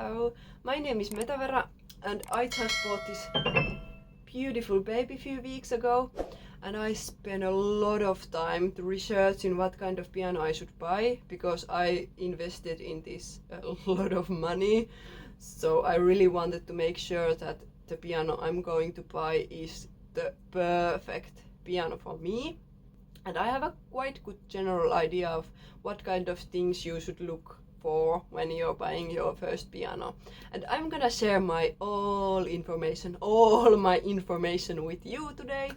Hello, my name is Metavera and I just bought this beautiful baby a few weeks ago, and I spent a lot of time to research in what kind of piano I should buy because I invested in this a lot of money. So I really wanted to make sure that the piano I'm going to buy is the perfect piano for me. And I have a quite good general idea of what kind of things you should look for when you're buying your first piano. And I'm gonna share all my information with you today.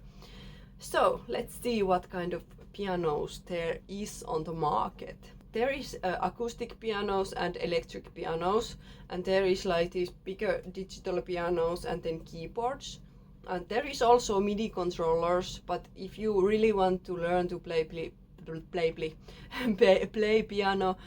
So let's see what kind of pianos there is on the market. There is acoustic pianos and electric pianos, and there is like these bigger digital pianos and then keyboards. And there is also MIDI-controllers, but if you really want to learn to play piano,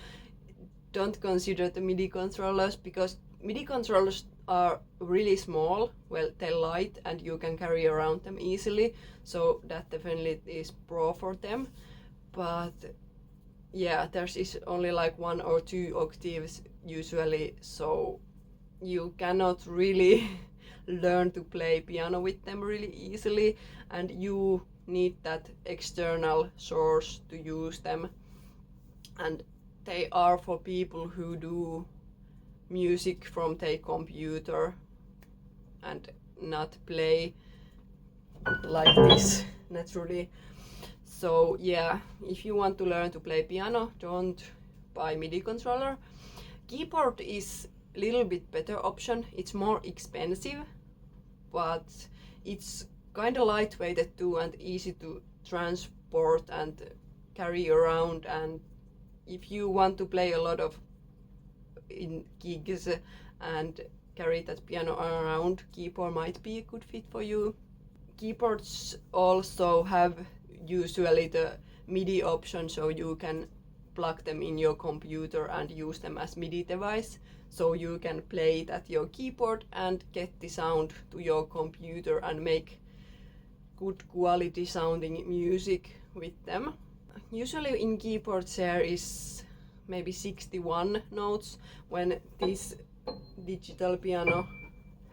don't consider the MIDI-controllers because MIDI-controllers are really small, well, they're light and you can carry around them easily, so that definitely is pro for them. But yeah, there's only like 1 or 2 octaves usually, so you cannot really learn to play piano with them really easily, and you need that external source to use them. And they are for people who do music from their computer and not play like this naturally. So yeah, if you want to learn to play piano, don't buy MIDI controller. Keyboard is a little bit better option. It's more expensive, but it's kind of lightweighted too and easy to transport and carry around. And if you want to play a lot of in gigs and carry that piano around, keyboard might be a good fit for you. Keyboards also have usually the MIDI option, so you can plug them in your computer and use them as MIDI device, so you can play it at your keyboard and get the sound to your computer and make good quality sounding music with them. Usually in keyboards there is maybe 61 notes, when this digital piano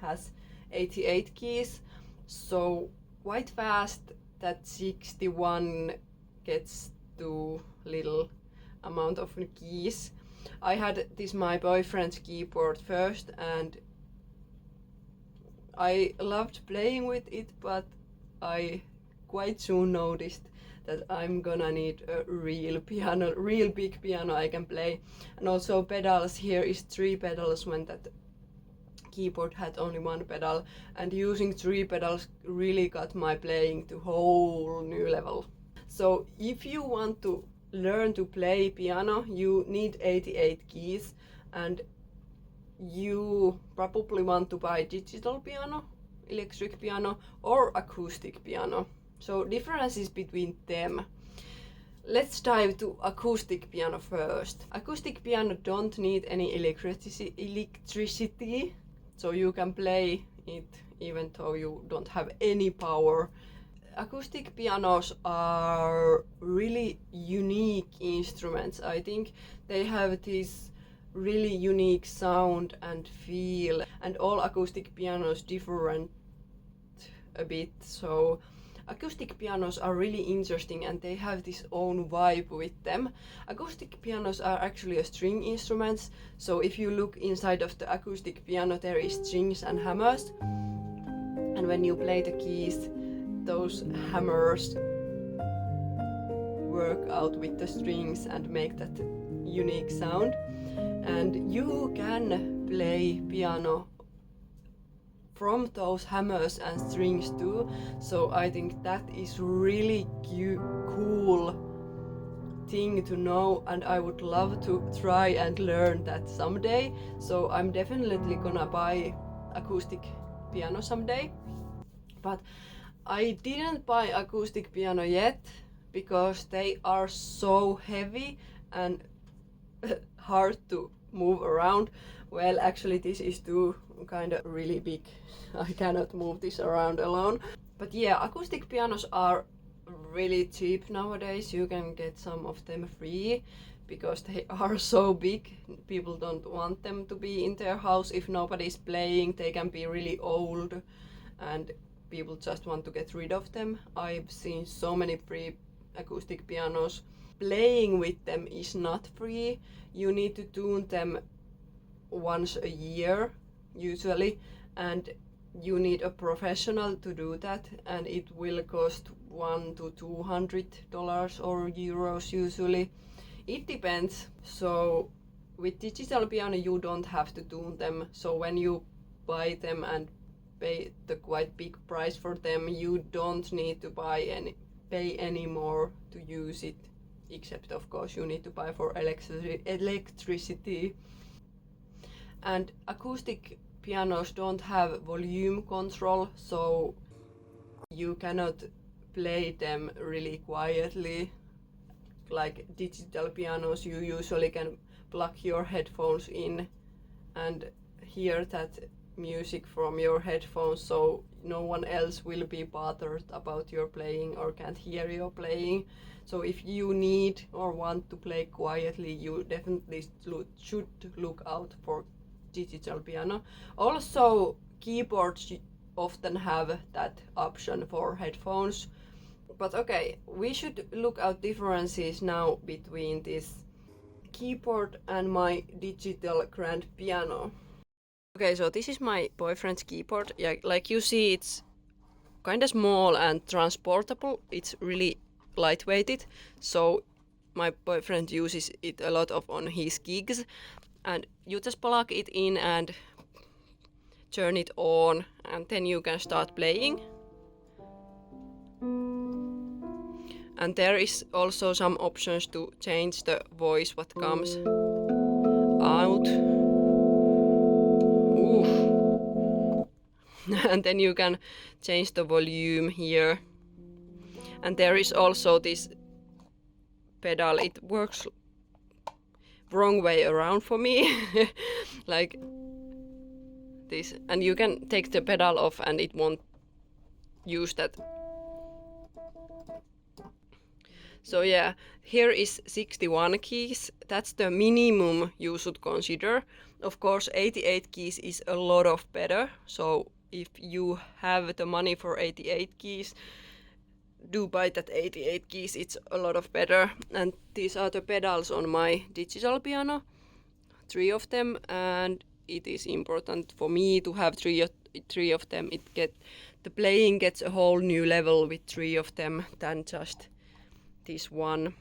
has 88 keys, so quite fast that 61 gets to little amount of keys. I had this my boyfriend's keyboard first and I loved playing with it, but I quite soon noticed that I'm gonna need a real big piano I can play. And also pedals, here is 3 pedals when that keyboard had only 1 pedal, and using 3 pedals really got my playing to whole new level. So if you want to learn to play piano, you need 88 keys, and you probably want to buy digital piano, electric piano or acoustic piano. So differences between them. Let's dive to acoustic piano first. Acoustic piano don't need any electricity, so you can play it even though you don't have any power. Acoustic pianos are really unique instruments. I think they have this really unique sound and feel, and all acoustic pianos different a bit, so acoustic pianos are really interesting and they have this own vibe with them. Acoustic pianos are actually a string instruments, so if you look inside of the acoustic piano there is strings and hammers, and when you play the keys, those hammers work out with the strings and make that unique sound. And you can play piano from those hammers and strings too, so I think that is really cool thing to know, and I would love to try and learn that someday. So I'm definitely gonna buy acoustic piano someday, but I didn't buy acoustic piano yet because they are so heavy and hard to move around. Well, actually this is too kind of really big. I cannot move this around alone. But yeah, acoustic pianos are really cheap nowadays. You can get some of them free because they are so big. People don't want them to be in their house if nobody's playing. They can be really old and people just want to get rid of them. I've seen so many free acoustic pianos. Playing with them is not free. You need to tune them once a year usually, and you need a professional to do that, and it will cost $100 to $200 or euros usually. It depends. So with digital piano you don't have to tune them, so when you buy them and pay the quite big price for them, you don't need to pay any more to use it, except of course you need to buy for electricity. And acoustic pianos don't have volume control, so you cannot play them really quietly. Like digital pianos, you usually can plug your headphones in and hear that music from your headphones, so no one else will be bothered about your playing or can't hear your playing. So if you need or want to play quietly, you definitely should look out for digital piano. Also, keyboards often have that option for headphones. But okay, we should look at differences now between this keyboard and my digital grand piano. Okay, so this is my boyfriend's keyboard. Yeah, like you see, it's kind of small and transportable. It's really lightweighted, so my boyfriend uses it a lot on his gigs, and you just plug it in and turn it on, and then you can start playing. And there is also some options to change the voice what comes out. Ooh. And then you can change the volume here. And there is also this pedal. It works wrong way around for me. Like this. And you can take the pedal off and it won't use that. So yeah, here is 61 keys. That's the minimum you should consider. Of course, 88 keys is a lot of better. So if you have the money for 88 keys, do buy that 88 keys. It's a lot of better. And these are the pedals on my digital piano. 3 of them, and it is important for me to have three of them. The playing gets a whole new level with 3 of them than just this one.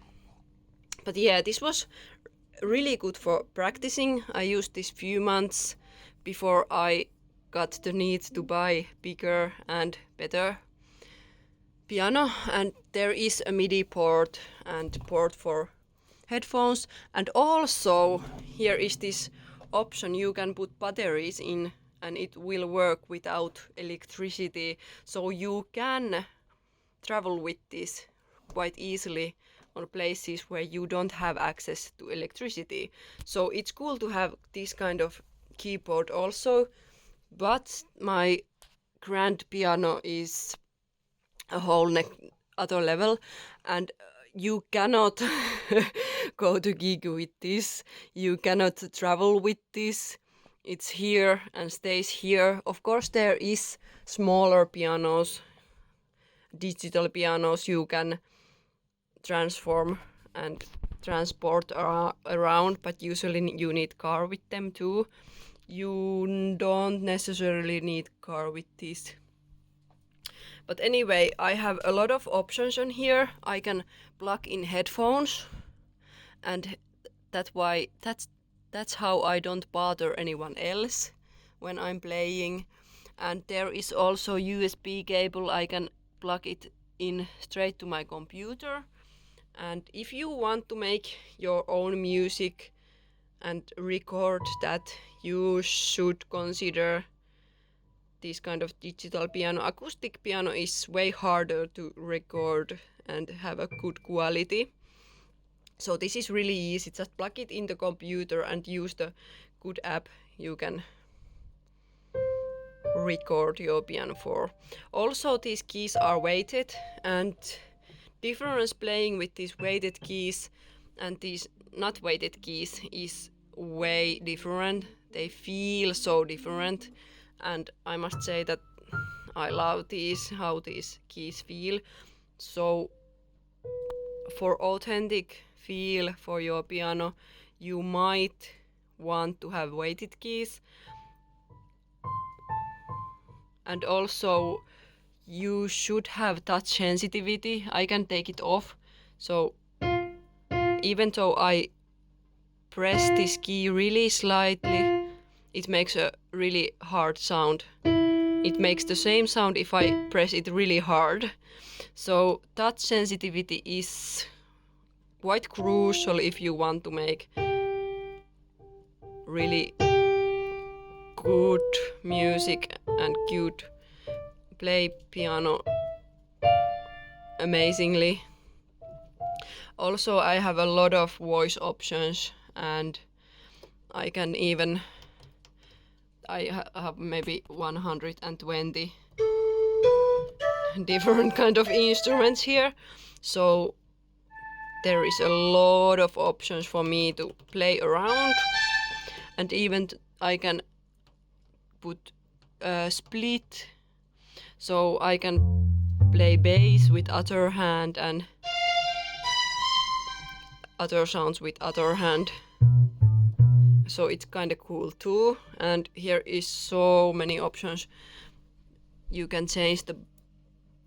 But yeah, this was really good for practicing. I used this few months before I got the need to buy bigger and better piano. And there is a MIDI port and port for headphones. And also here is this option, you can put batteries in and it will work without electricity. So you can travel with this quite easily on places where you don't have access to electricity. So it's cool to have this kind of keyboard also, but my grand piano is a whole other level, and you cannot go to gig with this. You cannot travel with this. It's here and stays here. Of course, there is smaller pianos, digital pianos you can transform and transport around, but usually you need car with them too. You don't necessarily need car with this. But anyway, I have a lot of options on here. I can plug in headphones, and that's how I don't bother anyone else when I'm playing. And there is also USB cable. I can plug it in straight to my computer. And if you want to make your own music and record that, you should consider this kind of digital piano. Acoustic piano is way harder to record and have a good quality. So this is really easy. Just plug it in the computer and use the good app you can record your piano for. Also, these keys are weighted, and difference playing with these weighted keys and these not weighted keys is way different. They feel so different, and I must say that I love how these keys feel. So for authentic feel for your piano, you might want to have weighted keys, and also you should have touch sensitivity. I can take it off, so even though I press this key really slightly, it makes a really hard sound. It makes the same sound if I press it really hard. So touch sensitivity is quite crucial if you want to make really good music and good play piano amazingly. Also, I have a lot of voice options, and I have maybe 120 different kind of instruments here, so there is a lot of options for me to play around, and even I can put a split, so I can play bass with other hand and other sounds with other hand. So it's kind of cool too, and here is so many options. You can change the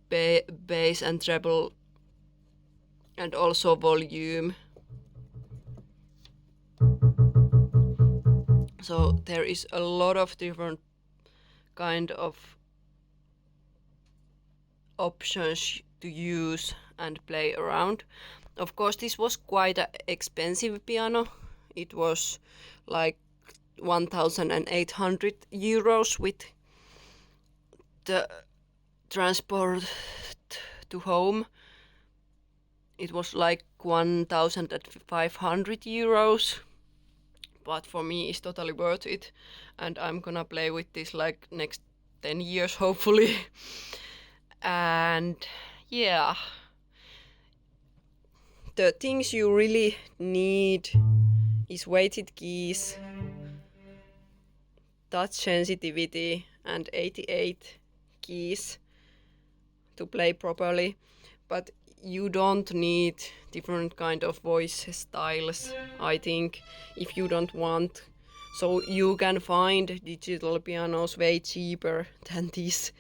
bass and treble and also volume. So there is a lot of different kind of options to use and play around. Of course, this was quite an expensive piano. It was like 1,800 euros with the transport to home. It was like 1,500 euros, but for me it's totally worth it, and I'm gonna play with this like next 10 years hopefully. And yeah, the things you really need is weighted keys, touch sensitivity, and 88 keys to play properly. But you don't need different kind of voice styles, I think, if you don't want. So you can find digital pianos way cheaper than this.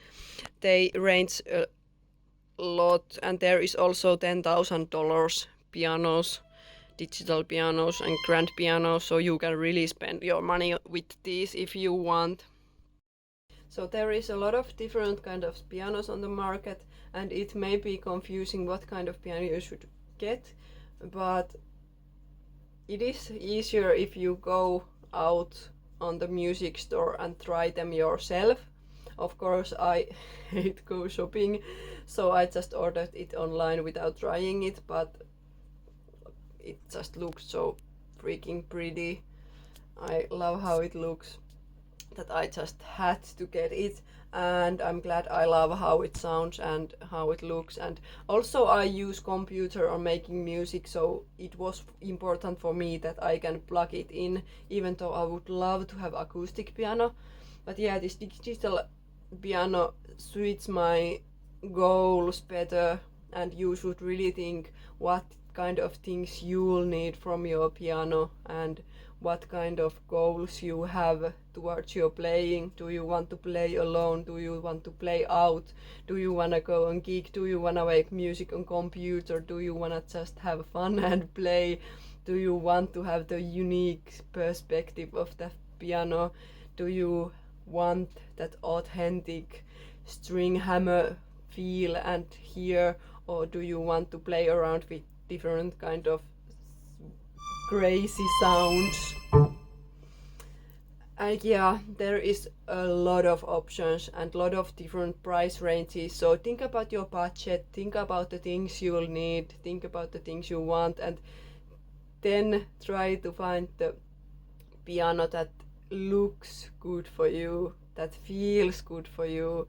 They range a lot, and there is also $10,000 pianos, digital pianos and grand pianos, so you can really spend your money with these if you want. So there is a lot of different kind of pianos on the market, and it may be confusing what kind of piano you should get, but it is easier if you go out on the music store and try them yourself. Of course, I hate go shopping, so I just ordered it online without trying it, but it just looks so freaking pretty. I love how it looks, that I just had to get it, and I'm glad I love how it sounds and how it looks. And also I use computer on making music, so it was important for me that I can plug it in, even though I would love to have acoustic piano. But yeah, this digital piano suits my goals better, and you should really think what kind of things you'll need from your piano and what kind of goals you have towards your playing. Do you want to play alone? Do you want to play out? Do you want to go on gig? Do you want to make music on computer? Do you want to just have fun and play? Do you want to have the unique perspective of the piano? Do you want that authentic string hammer feel and hear, or do you want to play around with different kind of crazy sounds? And yeah, there is a lot of options and a lot of different price ranges. So think about your budget, think about the things you will need, think about the things you want, and then try to find the piano that looks good for you, that feels good for you,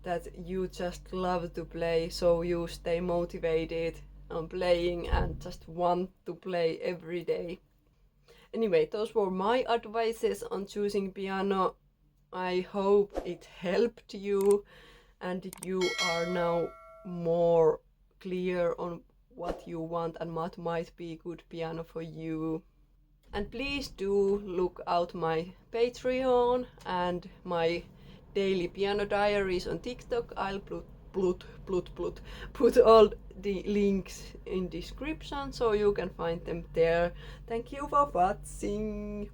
that you just love to play, so you stay motivated on playing and just want to play every day. Anyway, those were my advices on choosing piano. I hope it helped you and you are now more clear on what you want and what might be good piano for you. And please do look out my Patreon and my daily piano diaries on TikTok. I'll put all the links in description so you can find them there. Thank you for watching.